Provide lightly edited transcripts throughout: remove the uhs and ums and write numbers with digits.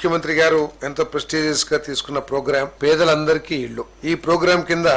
ముఖ్యమంత్రి గారు ఎంతో ప్రెస్టీజియస్ గా తీసుకున్న ప్రోగ్రాం పేదలందరికీ ఇళ్లు. ఈ ప్రోగ్రాం కింద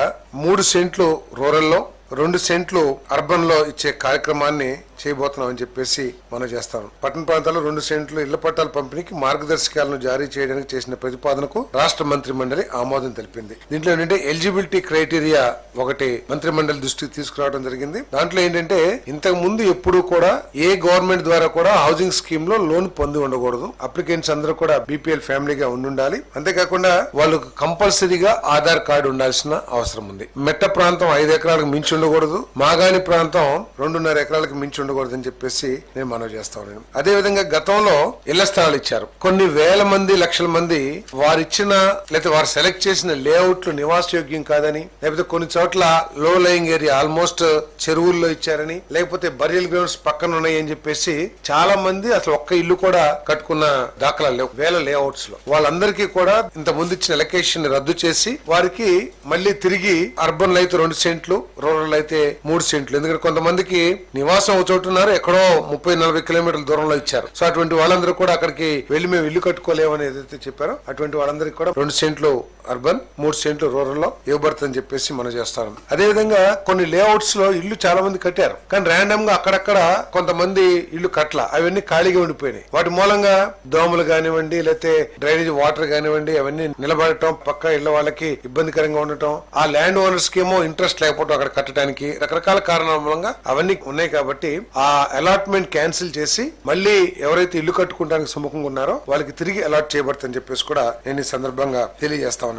3 సెంట్లు రూరల్ లో 2 సెంట్లు అర్బన్ లో ఇచ్చే కార్యక్రమాన్ని చేయబోతున్నాం అని చెప్పేసి మనం చేస్తాం. పట్టణ ప్రాంతాల్లో 2 సెంట్లు ఇళ్ల పట్టాల పంపిణీకి మార్గదర్శకాలను జారీ చేయడానికి చేసిన ప్రతిపాదనకు రాష్ట్ర మంత్రి మండలి ఆమోదం తెలిపింది. దీంట్లో ఏంటంటే ఎలిజిబిలిటీ క్రైటీరియా ఒకటి మంత్రి మండలి దృష్టికి తీసుకురావడం జరిగింది. దాంట్లో ఏంటంటే ఇంతకు ముందు ఎప్పుడు కూడా ఏ గవర్నమెంట్ ద్వారా కూడా హౌసింగ్ స్కీమ్ లో లోన్ పొంది ఉండకూడదు. అప్లికెంట్స్ అందరూ కూడా బీపీఎల్ ఫ్యామిలీగా ఉండాలి. అంతేకాకుండా వాళ్ళకు కంపల్సరీగా ఆధార్ కార్డు ఉండాల్సిన అవసరం ఉంది. మెట్ట ప్రాంతం 5 ఎకరాలకు మించి ఉండకూడదు. మాగాని ప్రాంతం 2.5 ఎకరాలకు మించి ఉండకూడదని చెప్పేసి నేను మనవి చేస్తా ఉన్నాను. అదే విధంగా గతంలో ఇళ్ల స్థలాలు ఇచ్చారు. కొన్ని వేల మంది లక్షల మంది వారిచ్చిన లేకపోతే వారు సెలెక్ట్ చేసిన లేఅవుట్లు నివాసయోగ్యం కాదని, లేకపోతే కొన్ని చోట్ల లో లయింగ్ ఏరియా ఆల్మోస్ట్ చెరువుల్లో ఇచ్చారని, లేకపోతే బరియల్ గ్రౌండ్స్ పక్కన ఉన్నాయి అని చెప్పేసి చాలా మంది అసలు ఒక్క ఇల్లు కూడా కట్టుకున్న దాఖలా లేవు. వేల లేఅవుట్స్ లో వాళ్ళందరికీ కూడా ఇంత ముందు ఇచ్చిన ఎలకేషన్ రద్దు చేసి వారికి మళ్ళీ తిరిగి అర్బన్ లో అయితే 2 సెంట్లు, రూరల్ అయితే 3 సెంట్లు. ఎందుకంటే కొంతమందికి నివాసం చోటున్నారు, ఎక్కడో 30-40 కిలోమీటర్ల దూరంలో ఇచ్చారు. సో అటువంటి వాళ్ళందరూ కూడా అక్కడికి వెళ్లి మేము ఇల్లు కట్టుకోలేమని ఏదైతే చెప్పారో అటువంటి వాళ్ళందరికీ కూడా 2 సెంట్లు అర్బన్, 3 సెంట్లు రూరల్ లో ఇవ్వబడుతుందని చెప్పేసి మనం చేస్తాం. అదే విధంగా కొన్ని లేఅవుట్స్ లో ఇల్లు చాలా మంది కట్టారు, కానీ ర్యాండమ్ గా అక్కడక్కడ కొంతమంది ఇల్లు కట్ల, అవన్నీ ఖాళీగా ఉండిపోయినాయి. వాటి మూలంగా దోమలు కానివ్వండి, లేకపోతే డ్రైనేజ్ వాటర్ కానివ్వండి, అవన్నీ నిలబడటం, పక్క ఇళ్ల వాళ్ళకి ఇబ్బందికరంగా ఉండటం, ఆ ల్యాండ్ ఓనర్స్ కి ఏమో ఇంట్రెస్ట్ లేకపోవడం అక్కడ కట్టడానికి, రకరకాల కారణాల మూలంగా అవన్నీ ఉన్నాయి. కాబట్టి ఆ అలాట్మెంట్ క్యాన్సిల్ చేసి మళ్ళీ ఎవరైతే ఇల్లు కట్టుకోవడానికి సుముఖంగా ఉన్నారో వాళ్ళకి తిరిగి అలాట్ చేయబడుతుందని చెప్పేసి కూడా నేను ఈ సందర్భంగా తెలియజేస్తా ఉన్నాను.